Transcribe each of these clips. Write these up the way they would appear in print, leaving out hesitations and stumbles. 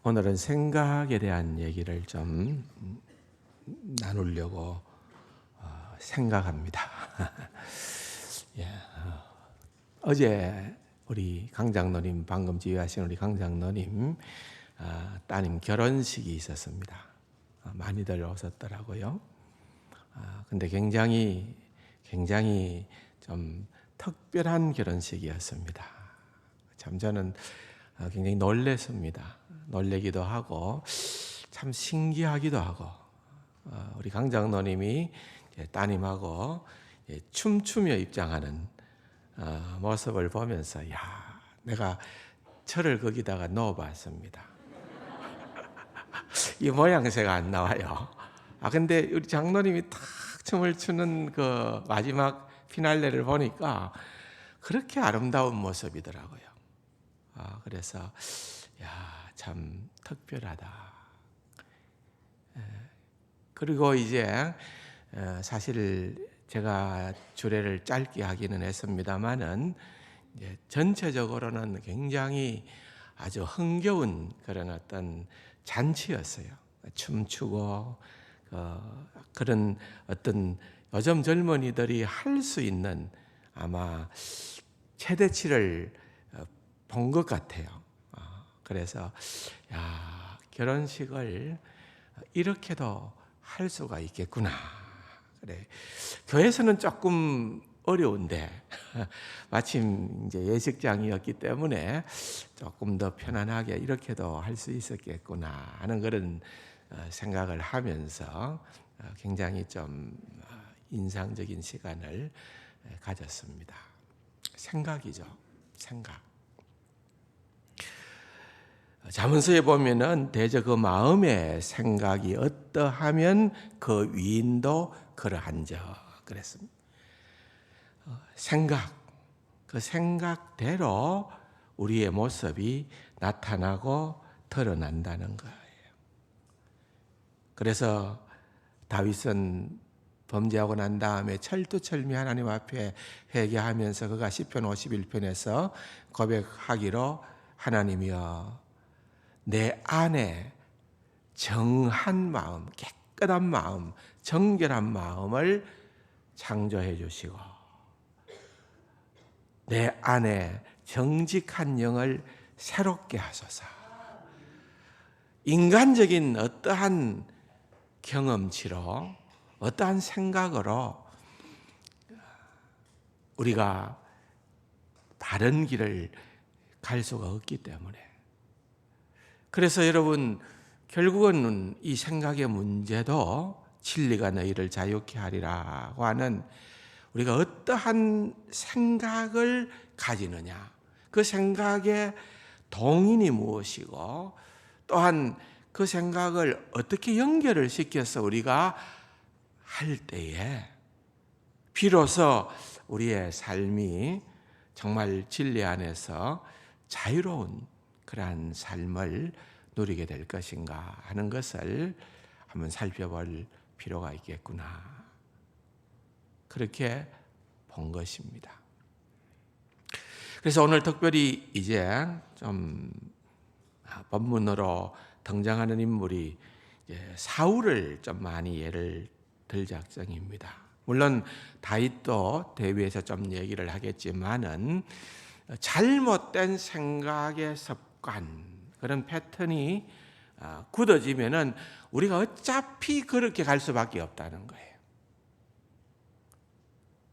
오늘은 생각에 대한 얘기를 좀 나누려고 생각합니다. 예, 어제 우리 강장로님, 방금 지휘하신 우리 강장로님 따님 결혼식이 있었습니다. 많이들 오셨더라고요. 근데 굉장히 좀 특별한 결혼식이었습니다. 참 저는 굉장히 놀랬습니다. 놀래기도 하고 참 신기하기도 하고, 우리 강장로님이 따님하고 춤추며 입장하는 모습을 보면서 내가 저를 거기다가 넣어봤습니다. 이 모양새가 안 나와요. 근데 우리 장로님이 탁 춤을 추는 그 마지막 피날레를 보니까 그렇게 아름다운 모습이더라고요. 그래서 참 특별하다. 그리고 이제 사실 제가 주례를 짧게 하기는 했습니다만은 이제 전체적으로는 굉장히 아주 흥겨운 그런 어떤 잔치였어요. 춤추고 그런 어떤 요즘 젊은이들이 할 수 있는 아마 최대치를 본 것 같아요. 그래서 결혼식을 이렇게도 할 수가 있겠구나. 그래. 교회에서는 조금 어려운데 마침 이제 예식장이었기 때문에 조금 더 편안하게 이렇게도 할 수 있었겠구나 하는 그런 생각을 하면서 굉장히 좀 인상적인 시간을 가졌습니다. 생각이죠. 생각. 잠언서에 보면은 대저 그 마음의 생각이 어떠하면 그 위인도 그러한저 그랬습니다. 생각, 그 생각대로 우리의 모습이 나타나고 드러난다는 거예요. 그래서 다윗은 범죄하고 난 다음에 철두철미 하나님 앞에 회개하면서 그가 시편 51편에서 고백하기로 하나님이여 내 안에 정한 마음, 깨끗한 마음, 정결한 마음을 창조해 주시고 내 안에 정직한 영을 새롭게 하소서. 인간적인 어떠한 경험치로 어떠한 생각으로 우리가 바른 길을 갈 수가 없기 때문에 그래서 여러분 결국은 이 생각의 문제도 진리가 너희를 자유케 하리라고 하는 우리가 어떠한 생각을 가지느냐 그 생각의 동인이 무엇이고 또한 그 생각을 어떻게 연결을 시켜서 우리가 할 때에 비로소 우리의 삶이 정말 진리 안에서 자유로운 그러한 삶을 누리게 될 것인가 하는 것을 한번 살펴볼 필요가 있겠구나. 그렇게 본 것입니다. 그래서 오늘 특별히 이제 좀 본문으로 등장하는 인물이 사울을 좀 많이 예를 들 작정입니다. 물론 다윗도 대비해서 좀 얘기를 하겠지만은 잘못된 생각의 습관 그런 패턴이 굳어지면은 우리가 어차피 그렇게 갈 수밖에 없다는 거예요.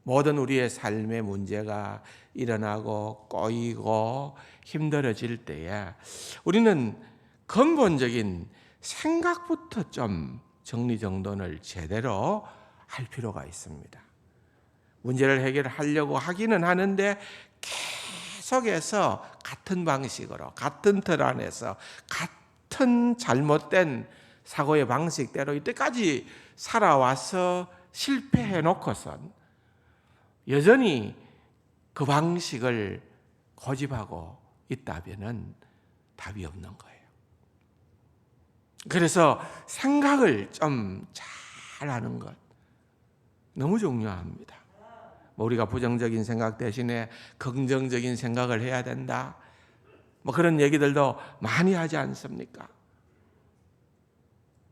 모든 우리의 삶의 문제가 일어나고 꼬이고 힘들어질 때에 우리는 근본적인 생각부터 좀 정리정돈을 제대로 할 필요가 있습니다. 문제를 해결하려고 하기는 하는데 계속해서 같은 방식으로 같은 틀 안에서 같은 잘못된 사고의 방식대로 이때까지 살아와서 실패해 놓고선 여전히 그 방식을 고집하고 있다면은 답이 없는 거예요. 그래서 생각을 좀 잘하는 것 너무 중요합니다. 우리가 부정적인 생각 대신에 긍정적인 생각을 해야 된다. 그런 얘기들도 많이 하지 않습니까?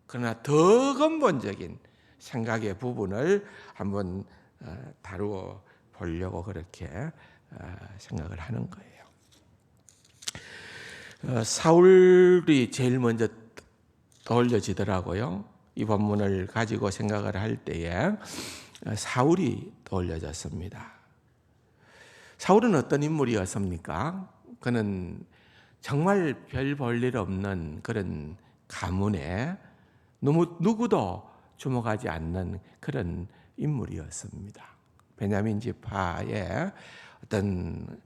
그러나 더 근본적인 생각의 부분을 한번 다루어 보려고 그렇게 생각을 하는 거예요. 사울이 제일 먼저 떠올려지더라고요. 이 본문을 가지고 생각을 할 때에 사울이 떠올려졌습니다. 사울은 어떤 인물이었습니까? 그는 정말 별 볼 일 없는 그런 가문에 누구도 주목하지 않는 그런 인물이었습니다. 베냐민 지파의 어떤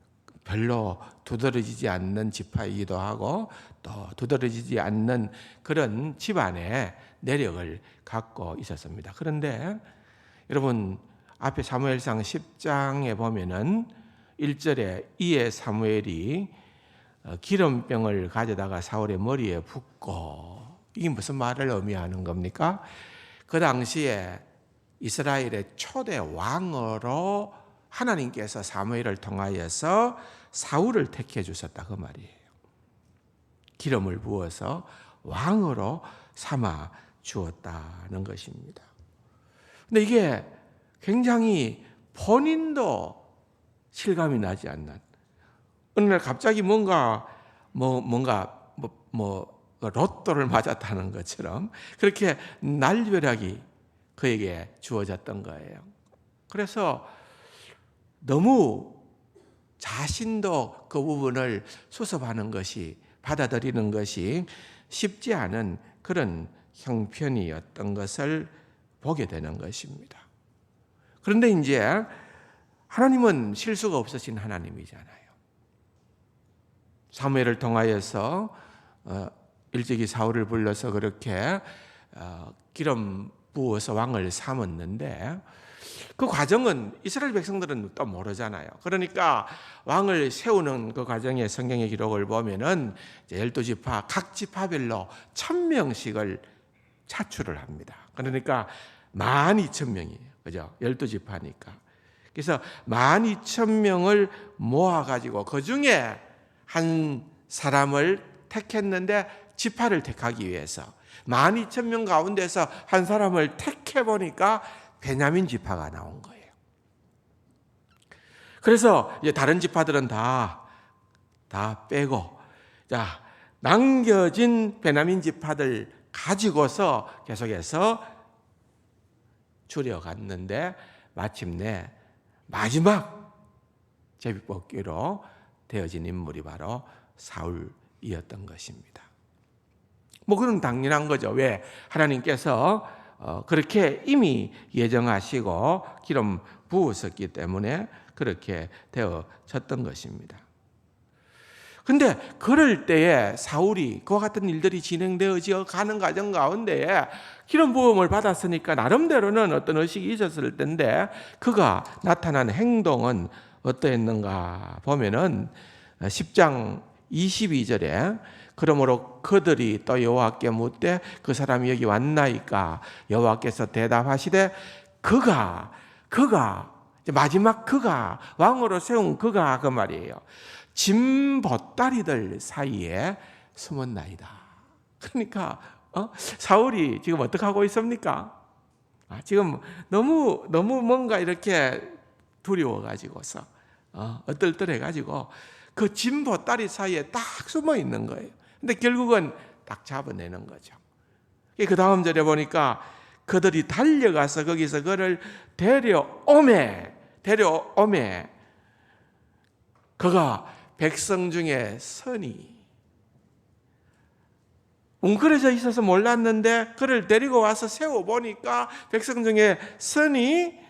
별로 두드러지지 않는 지파이기도 하고 또 두드러지지 않는 그런 집안의 내력을 갖고 있었습니다. 그런데 여러분 앞에 사무엘상 10장에 보면은 1절에 이에 사무엘이 기름병을 가져다가 사울의 머리에 붓고, 이게 무슨 말을 의미하는 겁니까? 그 당시에 이스라엘의 초대 왕으로 하나님께서 사무엘을 통하여서 사울을 택해 주셨다 그 말이에요. 기름을 부어서 왕으로 삼아 주었다는 것입니다. 근데 이게 굉장히 본인도 실감이 나지 않는, 어느 날 갑자기 뭔가 로또를 맞았다는 것처럼 그렇게 날벼락이 그에게 주어졌던 거예요. 그래서 너무 자신도 그 부분을 수습하는 것이, 받아들이는 것이 쉽지 않은 그런 형편이었던 것을 보게 되는 것입니다. 그런데 이제 하나님은 실수가 없으신 하나님이잖아요. 사무엘을 통하여서 일찍이 사울을 불러서 그렇게 기름 부어서 왕을 삼았는데 그 과정은 이스라엘 백성들은 또 모르잖아요. 그러니까 왕을 세우는 그 과정의 성경의 기록을 보면은 12지파 각 지파별로 1000명씩을 차출을 합니다. 그러니까 12,000명이에요. 그죠? 12지파니까. 그래서 12,000명을 모아가지고 그 중에 한 사람을 택했는데 지파를 택하기 위해서 12,000명 가운데서 한 사람을 택해보니까 베냐민 지파가 나온 거예요. 그래서 이제 다른 지파들은 다 빼고, 자, 남겨진 베냐민 지파들 가지고서 계속해서 줄여갔는데 마침내 마지막 제비뽑기로 되어진 인물이 바로 사울이었던 것입니다. 그건 당연한 거죠. 왜? 하나님께서 그렇게 이미 예정하시고 기름 부으셨기 때문에 그렇게 되어졌던 것입니다. 근데 그럴 때에 사울이 그와 같은 일들이 진행되어져 가는 과정 가운데에 기름 부음을 받았으니까 나름대로는 어떤 의식이 있었을 텐데 그가 나타난 행동은 어떠했는가 보면은 10장 22절에 그러므로 그들이 또 여호와께 묻되 그 사람이 여기 왔나이까? 여호와께서 대답하시되 그가 마지막 그가 왕으로 세운 그가 그 말이에요. 짐 보따리들 사이에 숨었나이다. 그러니까 사울이 지금 어떻게 하고 있습니까? 지금 너무 뭔가 이렇게 두려워가지고서 얼떨떨해가지고 그 짐 보따리 사이에 딱 숨어 있는 거예요. 근데 결국은 딱 잡아내는 거죠. 그 다음 절에 보니까 그들이 달려가서 거기서 그를 데려오매 그가 백성 중에 선이 웅크려져 있어서 몰랐는데 그를 데리고 와서 세워보니까 백성 중에 선이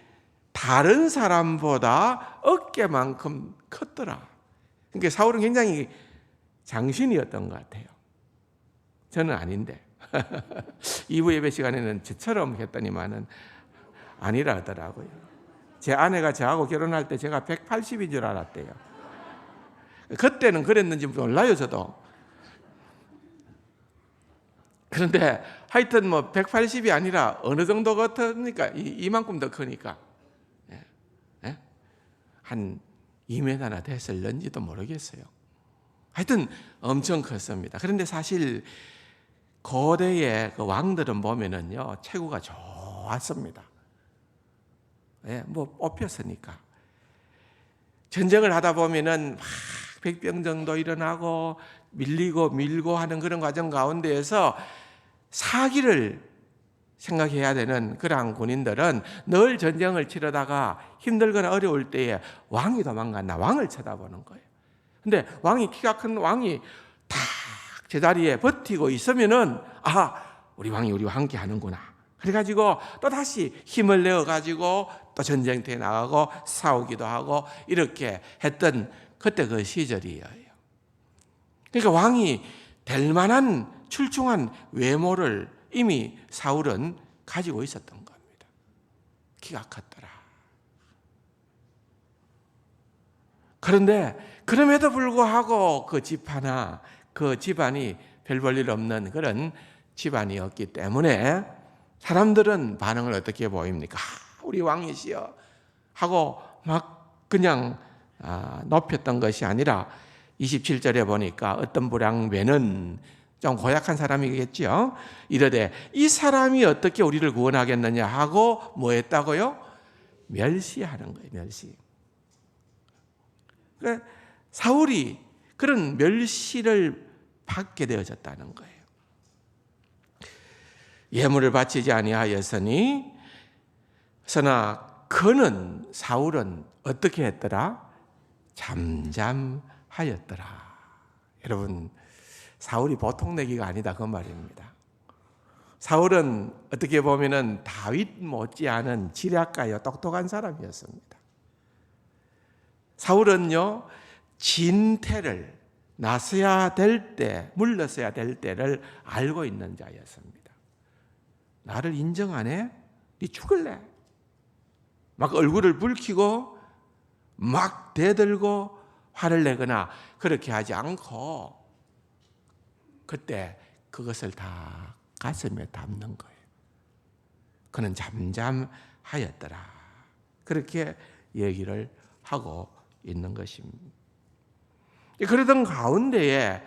다른 사람보다 어깨만큼 컸더라. 그러니까 사울은 굉장히 장신이었던 것 같아요. 저는 아닌데 2부 예배 시간에는 저처럼 했더니만은 아니라 하더라고요. 제 아내가 저하고 결혼할 때 제가 180인 줄 알았대요. 그때는 그랬는지 몰라요, 저도. 그런데 하여튼 180이 아니라 어느 정도 같으니까 이만큼 더 크니까 한 2m나 됐을는지도 모르겠어요. 하여튼 엄청 컸습니다. 그런데 사실 고대의 그 왕들은 보면은요, 체구가 좋았습니다. 예, 뭐 뽑혔으니까. 전쟁을 하다 보면은 막 백병정도 일어나고 밀리고 밀고 하는 그런 과정 가운데에서 사기를 생각해야 되는 그러한 군인들은 늘 전쟁을 치르다가 힘들거나 어려울 때에 왕이 도망갔나 왕을 쳐다보는 거예요. 근데 왕이, 키가 큰 왕이 탁 제자리에 버티고 있으면은 우리 왕이 우리와 함께 하는구나. 그래가지고 또 다시 힘을 내어가지고 또 전쟁터에 나가고 싸우기도 하고 이렇게 했던 그때 그 시절이에요. 그러니까 왕이 될 만한 출중한 외모를 이미 사울은 가지고 있었던 겁니다. 키가 컸더라. 그런데 그럼에도 불구하고 그 집 하나, 그 집안이 별 볼 일 없는 그런 집안이었기 때문에 사람들은 반응을 어떻게 보입니까? 우리 왕이시여 하고 막 그냥 높였던 것이 아니라 27절에 보니까 어떤 불량배는 좀 고약한 사람이겠죠. 이르되 이 사람이 어떻게 우리를 구원하겠느냐 하고 뭐 했다고요? 멸시하는 거예요. 멸시. 그러니까 사울이 그런 멸시를 받게 되어졌다는 거예요. 예물을 바치지 아니하였으니 그러나 그는 사울은 어떻게 했더라? 잠잠하였더라. 여러분, 사울이 보통 내기가 아니다 그 말입니다. 사울은 어떻게 보면은 다윗 못지않은 지략가요 똑똑한 사람이었습니다. 사울은요, 진태를 나서야 될 때, 물러서야 될 때를 알고 있는 자였습니다. 나를 인정 안 해? 네 죽을래? 막 얼굴을 붉히고 막 대들고 화를 내거나 그렇게 하지 않고 그때 그것을 다 가슴에 담는 거예요. 그는 잠잠하였더라. 그렇게 얘기를 하고 있는 것입니다. 그러던 가운데에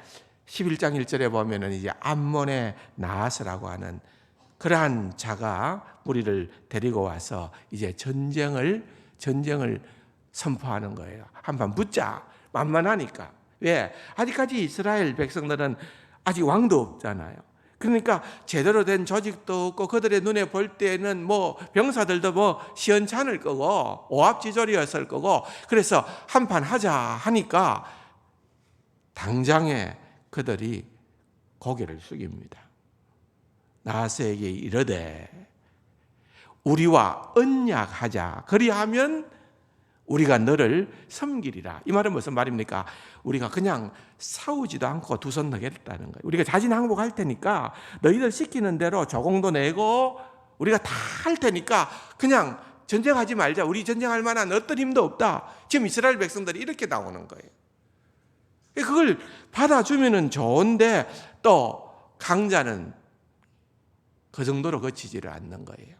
11장 1절에 보면은 이제 암몬의 나하스라고 하는 그러한 자가 무리를 데리고 와서 이제 전쟁을 선포하는 거예요. 한판 붙자. 만만하니까. 왜? 아직까지 이스라엘 백성들은 아직 왕도 없잖아요. 그러니까 제대로 된 조직도 없고 그들의 눈에 볼 때는 뭐 병사들도 뭐 시원찮을 거고 오합지졸이었을 거고 그래서 한판 하자 하니까 당장에 그들이 고개를 숙입니다. 나하스에게 이르되 우리와 언약하자. 그리하면 우리가 너를 섬기리라. 이 말은 무슨 말입니까? 우리가 그냥 싸우지도 않고 두 손 내겠다는 거예요. 우리가 자진항복할 테니까 너희들 시키는 대로 조공도 내고 우리가 다 할 테니까 그냥 전쟁하지 말자. 우리 전쟁할 만한 어떤 힘도 없다. 지금 이스라엘 백성들이 이렇게 나오는 거예요. 그걸 받아주면은 좋은데 또 강자는 그 정도로 거치지를 않는 거예요.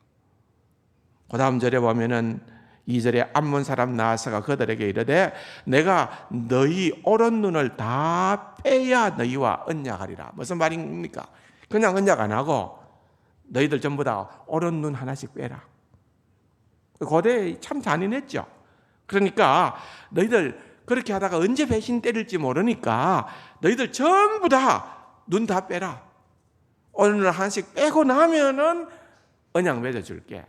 그 다음 절에 보면은 2절에 암몬 사람 나하스가 그들에게 이르되 내가 너희 오른 눈을 다 빼야 너희와 언약하리라. 무슨 말입니까? 그냥 언약 안 하고 너희들 전부 다 오른 눈 하나씩 빼라. 고대에 참 잔인했죠. 그러니까 너희들 그렇게 하다가 언제 배신 때릴지 모르니까 너희들 전부 다 눈 다 빼라. 오른 눈 하나씩 빼고 나면은 언약 맺어줄게.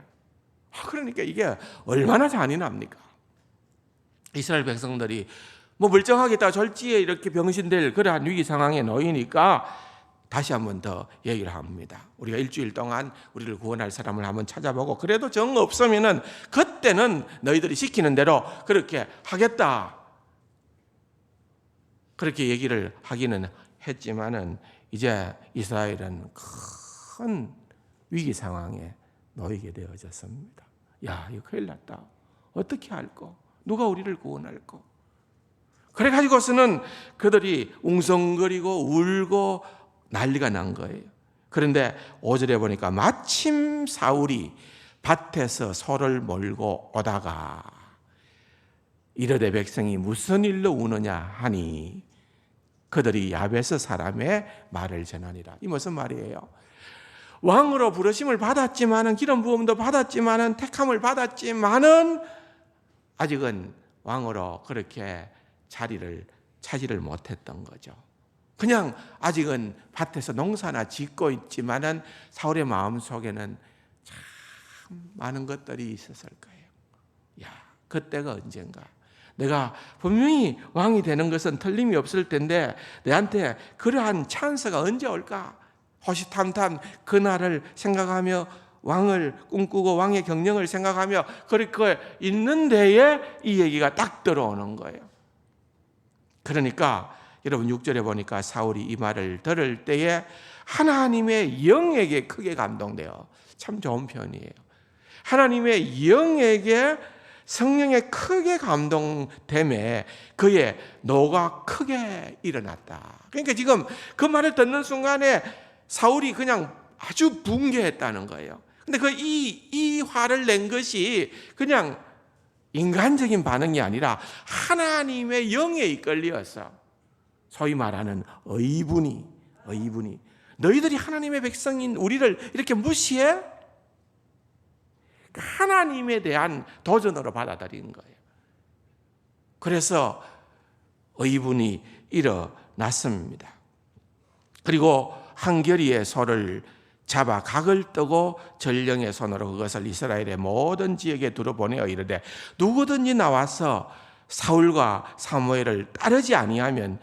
그러니까 이게 얼마나 잔인합니까? 이스라엘 백성들이 뭐 멀쩡하겠다 졸지에 이렇게 병신될 그러한 위기 상황에 놓이니까 다시 한 번 더 얘기를 합니다. 우리가 일주일 동안 우리를 구원할 사람을 한번 찾아보고 그래도 정 없으면은 그때는 너희들이 시키는 대로 그렇게 하겠다. 그렇게 얘기를 하기는 했지만은 이제 이스라엘은 큰 위기 상황에 놓이게 되어졌습니다. 야, 이거 큰일 났다. 어떻게 할꼬? 누가 우리를 구원할꼬? 그래가지고서는 그들이 웅성거리고 울고 난리가 난 거예요. 그런데 5절에 보니까 마침 사울이 밭에서 소를 몰고 오다가 이르되 백성이 무슨 일로 우느냐 하니 그들이 야베스 사람의 말을 전하니라. 이 무슨 말이에요? 왕으로 부르심을 받았지만은, 기름 부음도 받았지만은, 택함을 받았지만은 아직은 왕으로 그렇게 자리를 차지를 못했던 거죠. 그냥 아직은 밭에서 농사나 짓고 있지만은 사울의 마음속에는 참 많은 것들이 있었을 거예요. 야, 그때가 언젠가. 내가 분명히 왕이 되는 것은 틀림이 없을 텐데 내한테 그러한 찬스가 언제 올까? 호시탐탐 그날을 생각하며 왕을 꿈꾸고 왕의 경영을 생각하며 그렇게 있는 데에 이 얘기가 딱 들어오는 거예요. 그러니까 여러분 6절에 보니까 사울이 이 말을 들을 때에 하나님의 영에게 크게 감동돼요. 참 좋은 표현이에요. 하나님의 영에게 성령에 크게 감동됨에 그의 노가 크게 일어났다. 그러니까 지금 그 말을 듣는 순간에 사울이 그냥 아주 붕괴했다는 거예요. 근데 이 화를 낸 것이 그냥 인간적인 반응이 아니라 하나님의 영에 이끌려서 소위 말하는 의분이 너희들이 하나님의 백성인 우리를 이렇게 무시해? 하나님에 대한 도전으로 받아들인 거예요. 그래서 의분이 일어났습니다. 그리고 한결이의 소를 잡아 각을 뜨고 전령의 손으로 그것을 이스라엘의 모든 지역에 두루 보내어 이르되 누구든지 나와서 사울과 사무엘을 따르지 아니하면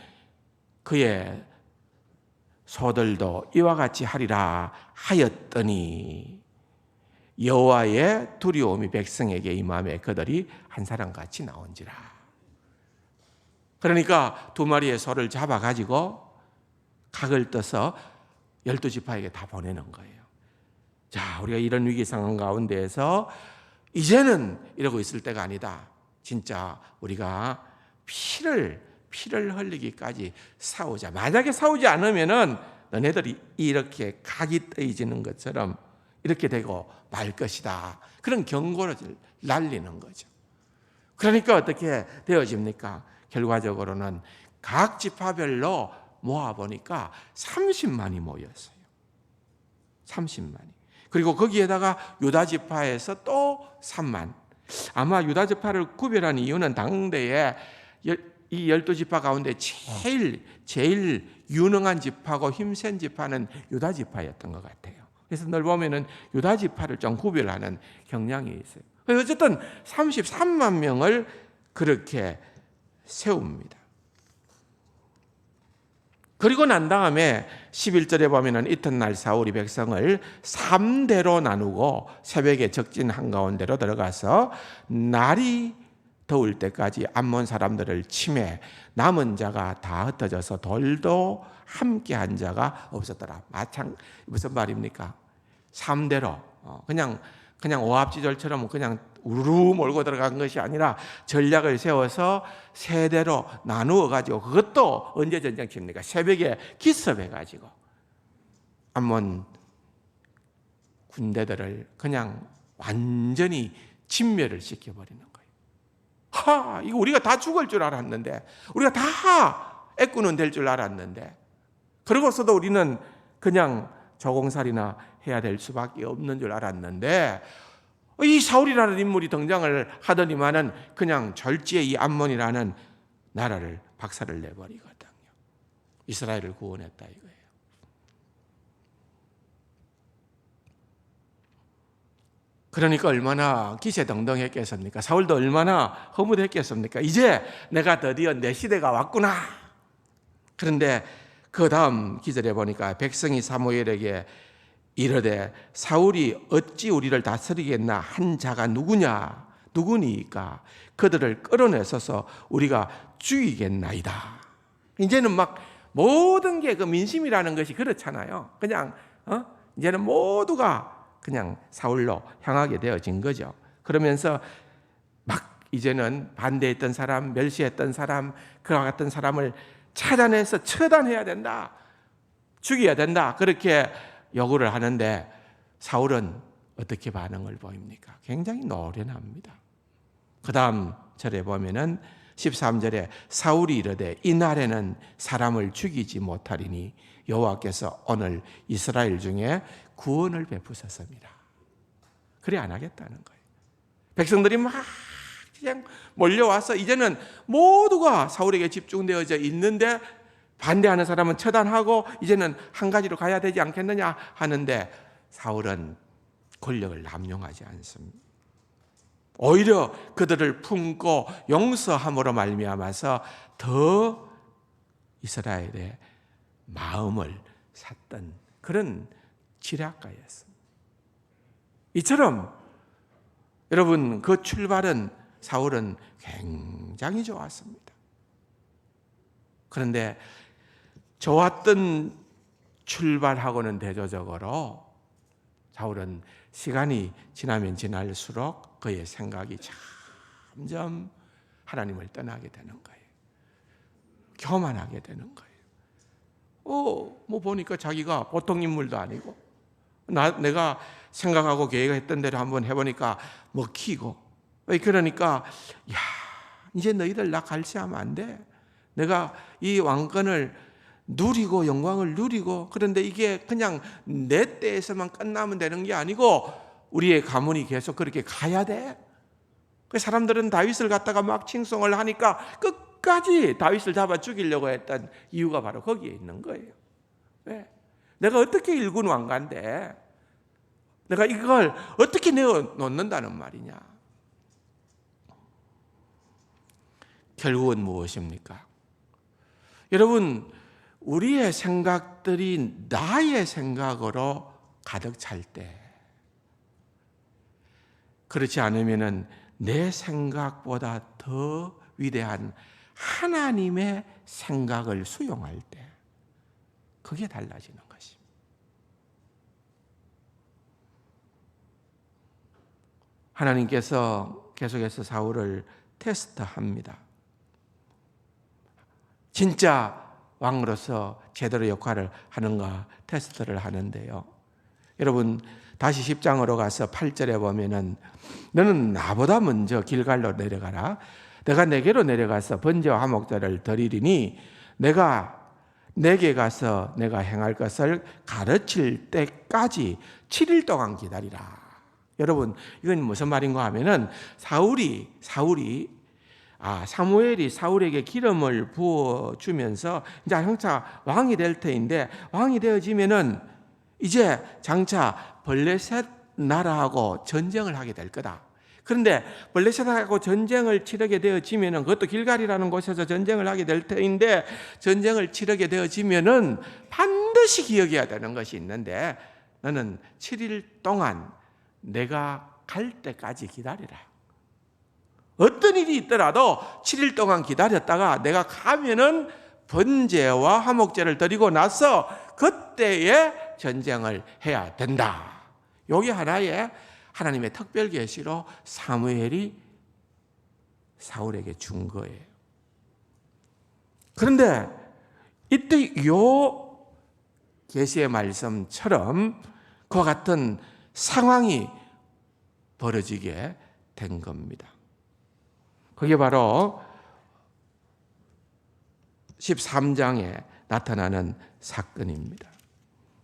그의 소들도 이와 같이 하리라 하였더니 여호와의 두려움이 백성에게 임함에 그들이 한 사람같이 나온지라. 그러니까 두 마리의 소를 잡아가지고 각을 떠서 12지파에게 다 보내는 거예요. 자, 우리가 이런 위기 상황 가운데에서 이제는 이러고 있을 때가 아니다. 진짜 우리가 피를 흘리기까지 싸우자. 만약에 싸우지 않으면은 너네들이 이렇게 각이 떠지는 것처럼 이렇게 되고 말 것이다. 그런 경고를 날리는 거죠. 그러니까 어떻게 되어집니까? 결과적으로는 각 지파별로 모아보니까 30만이 모였어요. 30만이. 그리고 거기에다가 유다 지파에서 또 3만. 아마 유다 지파를 구별한 이유는 당대에 이 12지파 가운데 제일 유능한 지파고 힘센 지파는 유다 지파였던 것 같아요. 그래서 늘 보면은 유다 지파를 좀 구별하는 경향이 있어요. 어쨌든 33만 명을 그렇게 세웁니다. 그리고 난 다음에 11절에 보면은 이튿날 사울이 백성을 3대로 나누고 새벽에 적진 한가운데로 들어가서 날이 더울 때까지 암몬 사람들을 치매 남은 자가 다 흩어져서 돌도 함께 한 자가 없었더라. 무슨 말입니까? 3대로 그냥 오합지졸처럼 그냥 우르르 몰고 들어간 것이 아니라 전략을 세워서 세대로 나누어 가지고 그것도 언제 전쟁 칩니까? 새벽에 기습해 가지고 암몬 군대들을 그냥 완전히 진멸을 시켜버리는 거예요. 이거 우리가 다 죽을 줄 알았는데, 우리가 다 애꾸는 될 줄 알았는데, 그러고서도 우리는 그냥 조공살이나 해야 될 수밖에 없는 줄 알았는데, 이 사울이라는 인물이 등장을 하더니만은 그냥 절지의 이 암몬이라는 나라를 박살을 내버리거든요. 이스라엘을 구원했다 이거예요. 그러니까 얼마나 기세등등했겠습니까? 사울도 얼마나 허무했겠습니까? 이제 내가 드디어 내 시대가 왔구나. 그런데 그 다음 기절에 보니까 백성이 사무엘에게 이르되 사울이 어찌 우리를 다스리겠나 한 자가 누구니까 그들을 끌어내서서 우리가 죽이겠나이다. 이제는 막 모든 게 그 민심이라는 것이 그렇잖아요. 그냥 이제는 모두가 그냥 사울로 향하게 되어진 거죠. 그러면서 막 이제는 반대했던 사람, 멸시했던 사람, 그와 같은 사람을 찾아내서 처단해야 된다, 죽여야 된다, 그렇게 요구를 하는데 사울은 어떻게 반응을 보입니까? 굉장히 노련합니다. 그 다음 절에 보면은 13절에 사울이 이르되 이날에는 사람을 죽이지 못하리니 여호와께서 오늘 이스라엘 중에 구원을 베푸셨습니다. 그래 안 하겠다는 거예요. 백성들이 막 그냥 몰려와서 이제는 모두가 사울에게 집중되어져 있는데 반대하는 사람은 처단하고 이제는 한 가지로 가야 되지 않겠느냐 하는데 사울은 권력을 남용하지 않습니다. 오히려 그들을 품고 용서함으로 말미암아서 더 이스라엘의 마음을 샀던 그런 지략가였습니다. 이처럼 여러분 그 출발은 사울은 굉장히 좋았습니다. 그런데 좋았던 출발하고는 대조적으로 사울은 시간이 지나면 지날수록 그의 생각이 점점 하나님을 떠나게 되는 거예요. 교만하게 되는 거예요. 뭐 보니까 자기가 보통 인물도 아니고 내가 생각하고 계획했던 대로 한번 해보니까 먹히고 그러니까 이제 너희들 나 갈시하면 안 돼. 내가 이 왕권을 누리고 영광을 누리고 그런데 이게 그냥 내 때에서만 끝나면 되는 게 아니고 우리의 가문이 계속 그렇게 가야 돼. 그 사람들은 다윗을 갖다가 막 칭송을 하니까 끝까지 다윗을 잡아 죽이려고 했던 이유가 바로 거기에 있는 거예요. 왜? 내가 어떻게 일군 왕가인데 내가 이걸 어떻게 내어놓는다는 말이냐. 결국은 무엇입니까? 여러분 우리의 생각들이 나의 생각으로 가득 찰 때 그렇지 않으면은 내 생각보다 더 위대한 하나님의 생각을 수용할 때 그게 달라지는 것입니다. 하나님께서 계속해서 사울을 테스트합니다. 진짜 왕으로서 제대로 역할을 하는가 테스트를 하는데요. 여러분 다시 10장으로 가서 8절에 보면은 너는 나보다 먼저 길갈로 내려가라. 내가 내게로 내려가서 번제와 화목제를 드리리니 내가 내게 가서 내가 행할 것을 가르칠 때까지 7일 동안 기다리라. 여러분 이건 무슨 말인가 하면은 사무엘이 사울에게 기름을 부어주면서 이제 장차 왕이 될 터인데 왕이 되어지면은 이제 장차 블레셋 나라하고 전쟁을 하게 될 거다. 그런데 블레셋하고 전쟁을 치르게 되어지면은 그것도 길갈이라는 곳에서 전쟁을 하게 될 터인데 전쟁을 치르게 되어지면은 반드시 기억해야 되는 것이 있는데 너는 7일 동안 내가 갈 때까지 기다리라. 어떤 일이 있더라도 7일 동안 기다렸다가 내가 가면은 번제와 화목제를 드리고 나서 그때에 전쟁을 해야 된다. 이게 하나의 하나님의 특별 계시로 사무엘이 사울에게 준 거예요. 그런데 이때 이 계시의 말씀처럼 그와 같은 상황이 벌어지게 된 겁니다. 그게 바로 13장에 나타나는 사건입니다.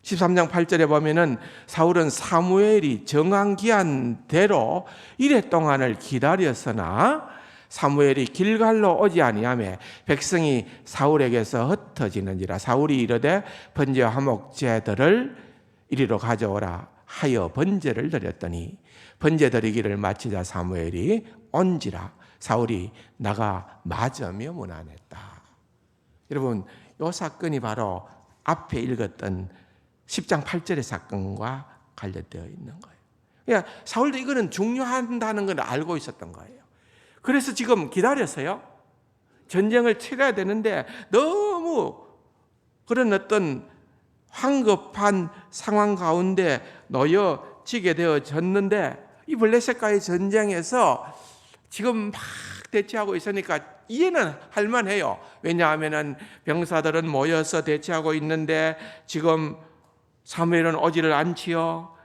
13장 8절에 보면은 사울은 사무엘이 정한 기한대로 이래 동안을 기다렸으나 사무엘이 길갈로 오지 아니하며 백성이 사울에게서 흩어지는지라 사울이 이르되 번제와 화목제들을 이리로 가져오라 하여 번제를 드렸더니 번제 드리기를 마치자 사무엘이 온지라 사울이 나가 맞으며 문안했다. 여러분 이 사건이 바로 앞에 읽었던 10장 8절의 사건과 관련되어 있는 거예요. 그러니까 사울도 이거는 중요하다는 걸 알고 있었던 거예요. 그래서 지금 기다렸어요. 전쟁을 치러야 되는데 너무 그런 어떤 황급한 상황 가운데 놓여지게 되어졌는데 이 블레셋과의 전쟁에서 지금 막 대치하고 있으니까 이해는 할 만해요. 왜냐하면 병사들은 모여서 대치하고 있는데 지금 사무엘은 오지를 않지요.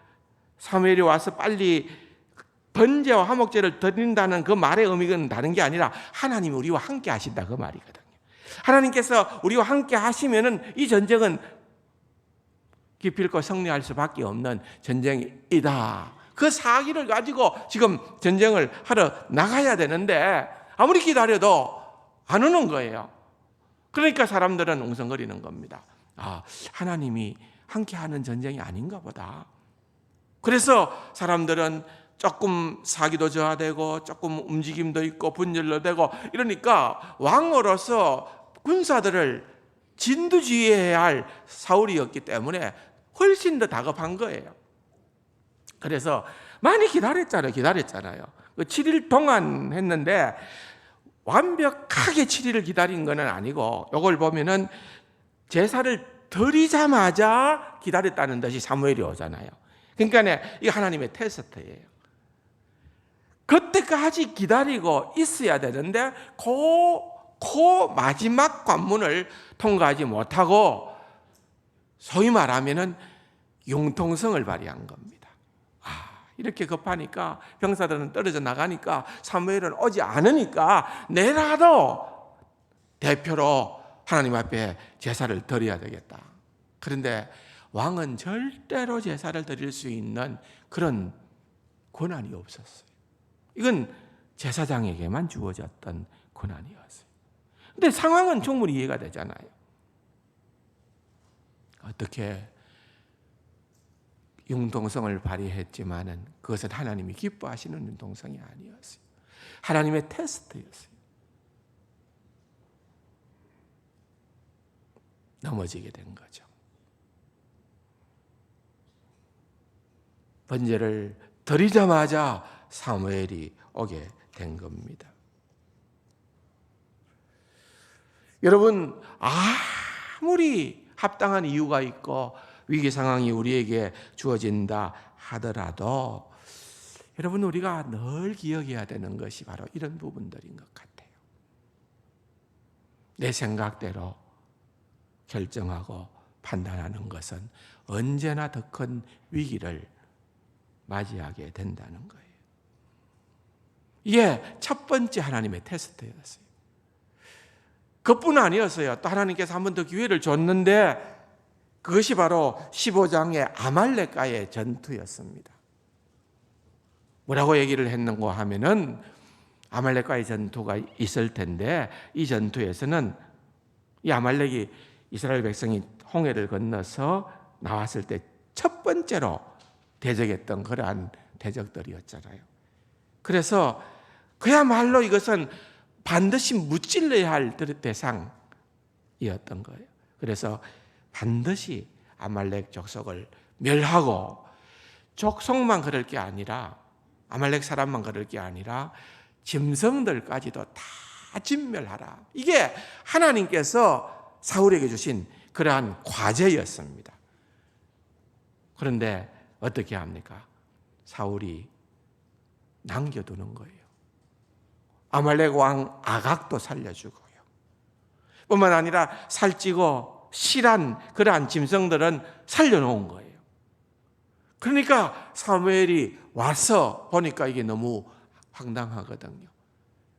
사무엘이 와서 빨리 번제와 화목제를 드린다는 그 말의 의미는 다른 게 아니라 하나님이 우리와 함께 하신다 그 말이거든요. 하나님께서 우리와 함께 하시면은 이 전쟁은 기필코 승리할 수밖에 없는 전쟁이다. 그 사기를 가지고 지금 전쟁을 하러 나가야 되는데 아무리 기다려도 안 오는 거예요. 그러니까 사람들은 웅성거리는 겁니다. 하나님이 함께하는 전쟁이 아닌가 보다. 그래서 사람들은 조금 사기도 저하되고 조금 움직임도 있고 분열도 되고 이러니까 왕으로서 군사들을 진두지휘해야 할 사울이었기 때문에 훨씬 더 다급한 거예요. 그래서 많이 기다렸잖아요. 7일 동안 했는데 완벽하게 7일을 기다린 건 아니고 이걸 보면은 제사를 드리자마자 기다렸다는 듯이 사무엘이 오잖아요. 그러니까 이게 하나님의 테스트예요. 그때까지 기다리고 있어야 되는데 그 마지막 관문을 통과하지 못하고 소위 말하면은 융통성을 발휘한 겁니다. 이렇게 급하니까 병사들은 떨어져 나가니까 사무엘은 오지 않으니까 내라도 대표로 하나님 앞에 제사를 드려야 되겠다. 그런데 왕은 절대로 제사를 드릴 수 있는 그런 권한이 없었어요. 이건 제사장에게만 주어졌던 권한이었어요. 근데 상황은 충분히 이해가 되잖아요. 어떻게 융통성을 발휘했지만은 그것은 하나님이 기뻐하시는 융통성이 아니었어요. 하나님의 테스트였어요. 넘어지게 된 거죠. 번제를 드리자마자 사무엘이 오게 된 겁니다. 여러분, 아무리 합당한 이유가 있고 위기 상황이 우리에게 주어진다 하더라도 여러분, 우리가 늘 기억해야 되는 것이 바로 이런 부분들인 것 같아요. 내 생각대로 결정하고 판단하는 것은 언제나 더 큰 위기를 맞이하게 된다는 거예요. 이게 첫 번째 하나님의 테스트였어요. 그뿐 아니었어요. 또 하나님께서 한 번 더 기회를 줬는데 그것이 바로 15장의 아말렉과의 전투였습니다. 뭐라고 얘기를 했는가 하면은 아말렉과의 전투가 있을 텐데 이 전투에서는 이 아말렉이 이스라엘 백성이 홍해를 건너서 나왔을 때 첫 번째로 대적했던 그러한 대적들이었잖아요. 그래서 그야말로 이것은 반드시 무찔러야 할 대상이었던 거예요. 그래서 반드시 아말렉 족속을 멸하고 족속만 그럴 게 아니라 아말렉 사람만 그럴 게 아니라 짐승들까지도 다 진멸하라. 이게 하나님께서 사울에게 주신 그러한 과제였습니다. 그런데 어떻게 합니까? 사울이 남겨두는 거예요. 아말렉 왕 아각도 살려주고요. 뿐만 아니라 살찌고 실한 그러한 짐승들은 살려놓은 거예요. 그러니까 사무엘이 와서 보니까 이게 너무 황당하거든요.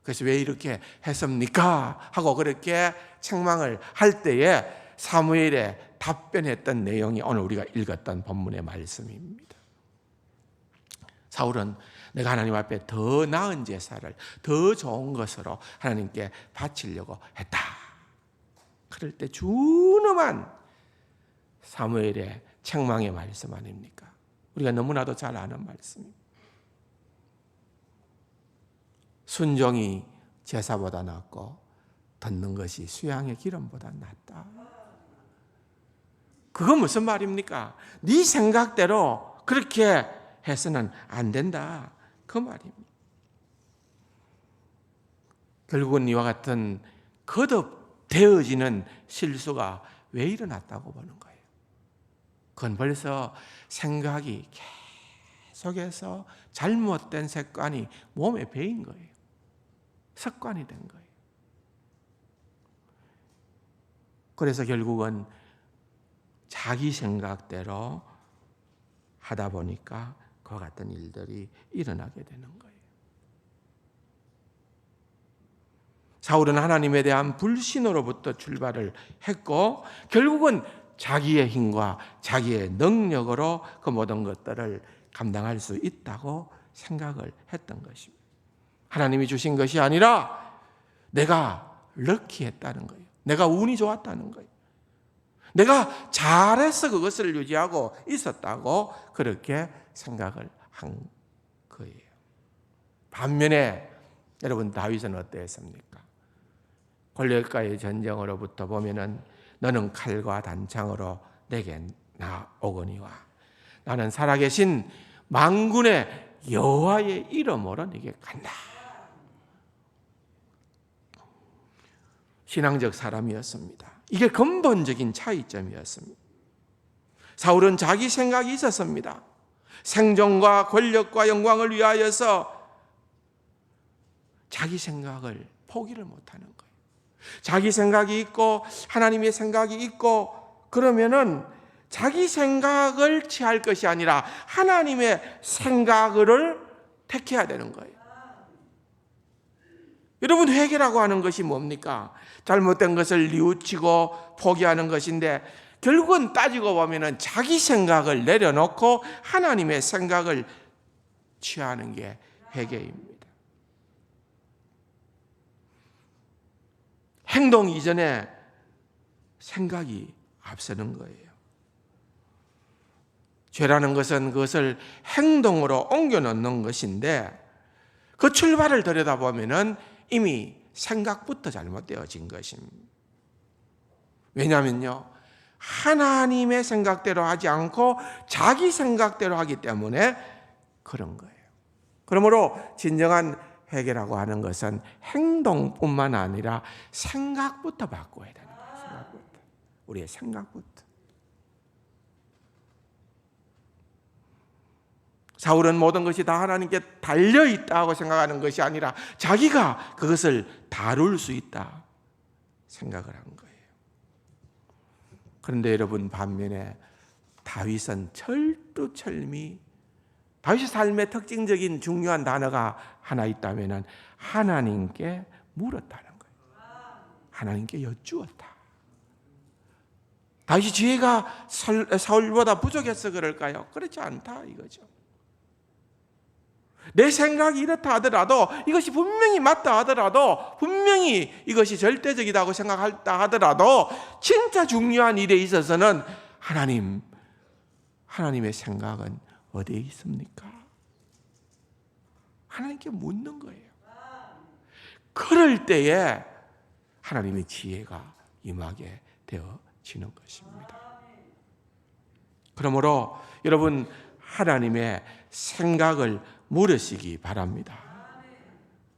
그래서 왜 이렇게 했습니까? 하고 그렇게 책망을 할 때에 사무엘의 답변했던 내용이 오늘 우리가 읽었던 본문의 말씀입니다. 사울은 내가 하나님 앞에 더 나은 제사를 더 좋은 것으로 하나님께 바치려고 했다. 그럴 때 준엄한 사무엘의 책망의 말씀 아닙니까? 우리가 너무나도 잘 아는 말씀입니다. 순종이 제사보다 낫고 듣는 것이 수양의 기름보다 낫다. 그건 무슨 말입니까? 네 생각대로 그렇게 해서는 안 된다. 그 말입니다. 결국은 이와 같은 거듭되어지는 실수가 왜 일어났다고 보는 거예요? 그건 벌써 생각이 계속해서 잘못된 습관이 몸에 배인 거예요. 습관이 된 거예요. 그래서 결국은 자기 생각대로 하다 보니까 그와 같은 일들이 일어나게 되는 거예요. 사울은 하나님에 대한 불신으로부터 출발을 했고 결국은 자기의 힘과 자기의 능력으로 그 모든 것들을 감당할 수 있다고 생각을 했던 것입니다. 하나님이 주신 것이 아니라 내가 럭키했다는 거예요. 내가 운이 좋았다는 거예요. 내가 잘해서 그것을 유지하고 있었다고 그렇게 생각을 한 거예요. 반면에 여러분 다윗은 어땠습니까? 골리앗과의 전쟁으로부터 보면은 너는 칼과 단창으로 내게 나오거니와 나는 살아계신 만군의 여호와의 이름으로 네게 간다. 신앙적 사람이었습니다. 이게 근본적인 차이점이었습니다. 사울은 자기 생각이 있었습니다. 생존과 권력과 영광을 위하여서 자기 생각을 포기를 못하는 거예요. 자기 생각이 있고 하나님의 생각이 있고 그러면은 자기 생각을 취할 것이 아니라 하나님의 생각을 택해야 되는 거예요. 여러분 회개라고 하는 것이 뭡니까? 잘못된 것을 뉘우치고 포기하는 것인데 결국은 따지고 보면은 자기 생각을 내려놓고 하나님의 생각을 취하는 게 회개입니다. 행동 이전에 생각이 앞서는 거예요. 죄라는 것은 그것을 행동으로 옮겨 놓는 것인데 그 출발을 들여다보면은 이미 생각부터 잘못되어진 것입니다. 왜냐하면요, 하나님의 생각대로 하지 않고 자기 생각대로 하기 때문에 그런 거예요. 그러므로 진정한 회개라고 하는 것은 행동뿐만 아니라 생각부터 바꿔야 되는 거예요. 생각부터. 우리의 생각부터. 사울은 모든 것이 다 하나님께 달려있다고 생각하는 것이 아니라 자기가 그것을 다룰 수 있다 생각을 한 거예요. 그런데 여러분 반면에 다윗은 철두철미 다윗의 삶의 특징적인 중요한 단어가 하나 있다면 하나님께 물었다는 거예요. 하나님께 여쭈었다. 다윗이 지혜가 사울보다 부족해서 그럴까요? 그렇지 않다 이거죠. 내 생각이 이렇다 하더라도 이것이 분명히 맞다 하더라도 분명히 이것이 절대적이라고 생각했다 하더라도 진짜 중요한 일에 있어서는 하나님의 생각은 어디에 있습니까? 하나님께 묻는 거예요. 그럴 때에 하나님의 지혜가 임하게 되어지는 것입니다. 그러므로 여러분 하나님의 생각을 물으시기 바랍니다.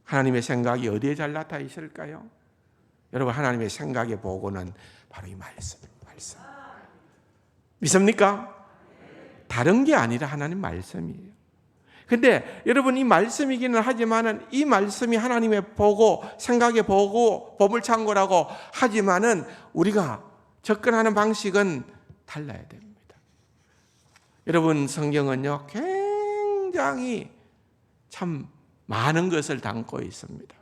하나님의 생각이 어디에 잘 나타나 있을까요? 여러분 하나님의 생각의 보고는 바로 이 말씀입니다. 믿습니까? 다른 게 아니라 하나님 말씀이에요. 근데 여러분 이 말씀이기는 하지만은 이 말씀이 하나님의 보고, 생각의 보고, 보물창고라고 하지만은 우리가 접근하는 방식은 달라야 됩니다. 여러분 성경은요 굉장히 참 많은 것을 담고 있습니다.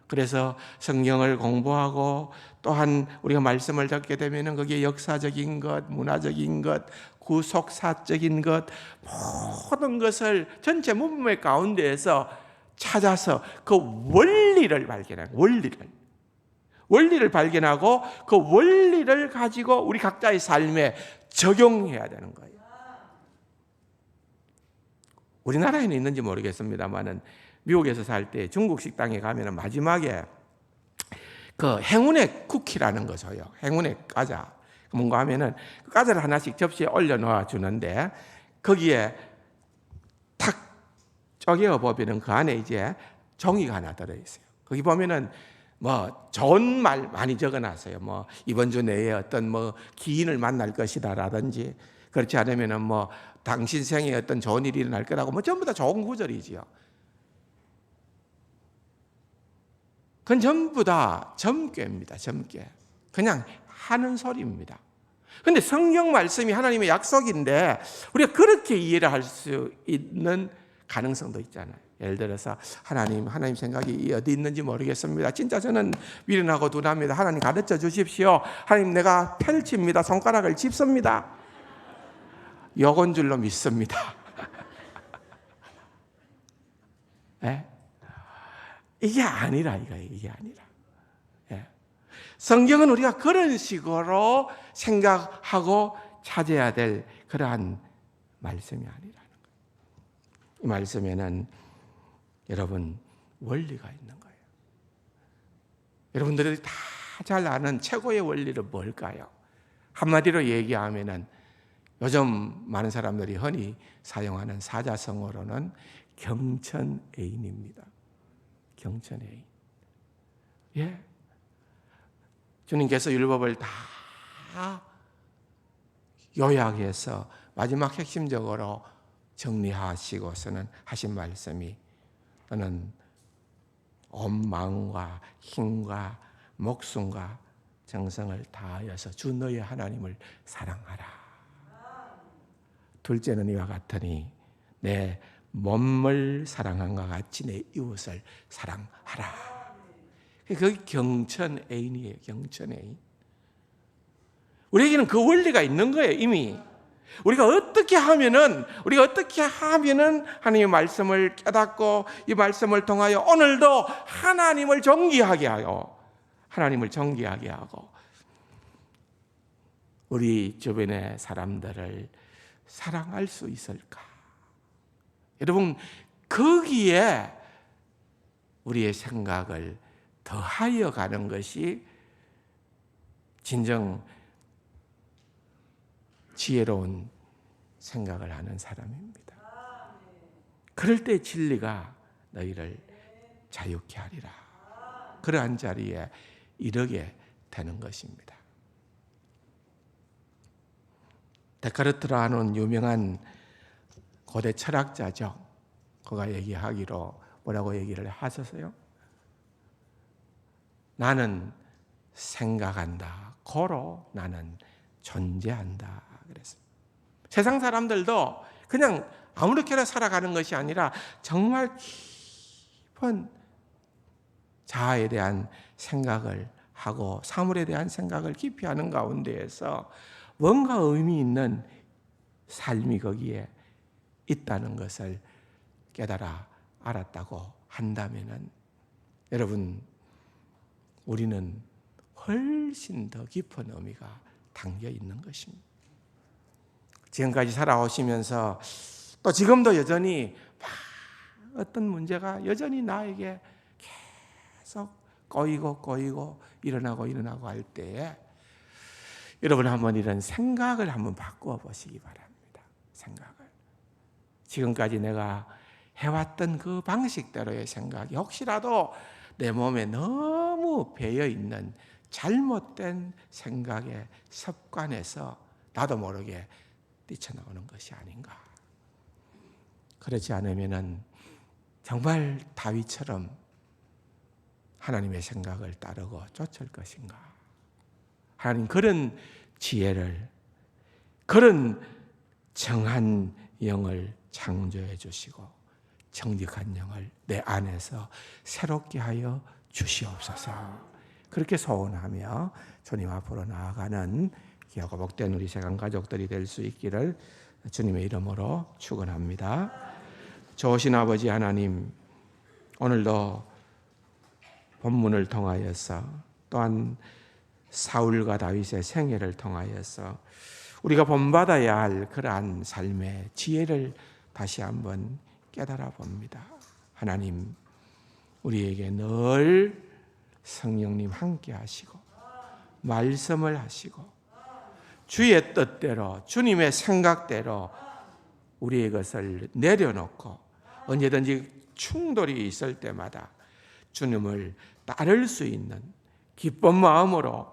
그래서 성경을 공부하고 또한 우리가 말씀을 듣게 되면 거기에 역사적인 것, 문화적인 것, 구속사적인 것 모든 것을 전체 문맥 가운데에서 찾아서 그 원리를 발견하고 원리를 발견하고 그 원리를 가지고 우리 각자의 삶에 적용해야 되는 거예요. 우리나라에는 있는지 모르겠습니다만은 미국에서 살 때 중국 식당에 가면은 마지막에 그 행운의 쿠키라는 거 줘요. 행운의 과자. 뭔가 하면은 그 과자를 하나씩 접시에 올려놓아 주는데 거기에 탁 쪼개어 보면은 그 안에 이제 종이가 하나 들어있어요. 거기 보면은 뭐 좋은 말 많이 적어놨어요. 뭐 이번 주 내에 어떤 뭐 기인을 만날 것이다라든지 그렇지 않으면은 뭐 당신 생에 어떤 좋은 일이 일어날 거라고 뭐 전부 다 좋은 구절이지요. 그건 전부 다 점괘입니다. 점괘. 그냥 하는 소리입니다. 그런데 성경 말씀이 하나님의 약속인데 우리가 그렇게 이해를 할 수 있는 가능성도 있잖아요. 예를 들어서 하나님 생각이 어디 있는지 모르겠습니다. 진짜 저는 미련하고 둔합니다. 하나님 가르쳐 주십시오. 하나님 내가 펼칩니다. 손가락을 짚습니다. 요건 줄로 믿습니다. 네? 이게 아니라 이게 아니라. 예. 성경은 우리가 그런 식으로 생각하고 찾아야 될 그러한 말씀이 아니라는 거예요. 이 말씀에는 여러분 원리가 있는 거예요. 여러분들이 다 잘 아는 최고의 원리는 뭘까요? 한마디로 얘기하면은 요즘 많은 사람들이 흔히 사용하는 사자성어로는 경천애인입니다. 경천애인. 예. 주님께서 율법을 다 요약해서 마지막 핵심적으로 정리하시고서는 하신 말씀이 너는 온 마음과 힘과 목숨과 정성을 다하여서 주 너의 하나님을 사랑하라. 둘째는 이와 같으니 내 몸을 사랑함과 같이 내 이웃을 사랑하라. 그게 경천애인이에요. 경천애인. 우리에게는 그 원리가 있는 거예요. 이미. 우리가 어떻게 하면은 하나님의 말씀을 깨닫고 이 말씀을 통하여 오늘도 하나님을 존귀하게 하고 우리 주변의 사람들을 사랑할 수 있을까? 여러분, 거기에 우리의 생각을 더하여 가는 것이 진정 지혜로운 생각을 하는 사람입니다. 그럴 때 진리가 너희를 자유케 하리라. 그러한 자리에 이르게 되는 것입니다. 데카르트라는 유명한 고대 철학자죠. 그가 얘기하기로 뭐라고 얘기를 하셨어요? 나는 생각한다. 고로 나는 존재한다. 그랬어요. 세상 사람들도 그냥 아무렇게나 살아가는 것이 아니라 정말 깊은 자아에 대한 생각을 하고 사물에 대한 생각을 깊이 하는 가운데에서 뭔가 의미 있는 삶이 거기에 있다는 것을 깨달아 알았다고 한다면은 여러분, 우리는 훨씬 더 깊은 의미가 담겨 있는 것입니다. 지금까지 살아오시면서 또 지금도 여전히 어떤 문제가 여전히 나에게 계속 꼬이고 일어나고 할 때에 여러분 한번 이런 생각을 한번 바꾸어 보시기 바랍니다. 생각을. 지금까지 내가 해왔던 그 방식대로의 생각이 혹시라도 내 몸에 너무 배어있는 잘못된 생각의 습관에서 나도 모르게 뛰쳐나오는 것이 아닌가. 그렇지 않으면 정말 다윗처럼 하나님의 생각을 따르고 쫓을 것인가. 하나님 그런 지혜를, 그런 정한 영을 창조해 주시고 정직한 영을 내 안에서 새롭게 하여 주시옵소서. 그렇게 소원하며 주님 앞으로 나아가는 귀하고 복된 우리 세상 가족들이 될 수 있기를 주님의 이름으로 축원합니다. 좋으신 아버지 하나님, 오늘도 본문을 통하여서 또한 사울과 다윗의 생애를 통하여서 우리가 본받아야 할 그러한 삶의 지혜를 다시 한번 깨달아 봅니다. 하나님, 우리에게 늘 성령님 함께 하시고 말씀을 하시고 주의 뜻대로 주님의 생각대로 우리의 것을 내려놓고 언제든지 충돌이 있을 때마다 주님을 따를 수 있는 기쁜 마음으로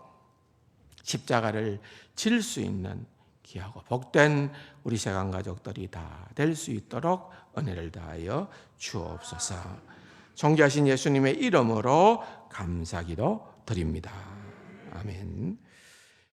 십자가를 질 수 있는 귀하고 복된 우리 세상 가족들이 다 될 수 있도록 은혜를 다하여 주옵소서. 존귀하신 예수님의 이름으로 감사기도 드립니다. 아멘.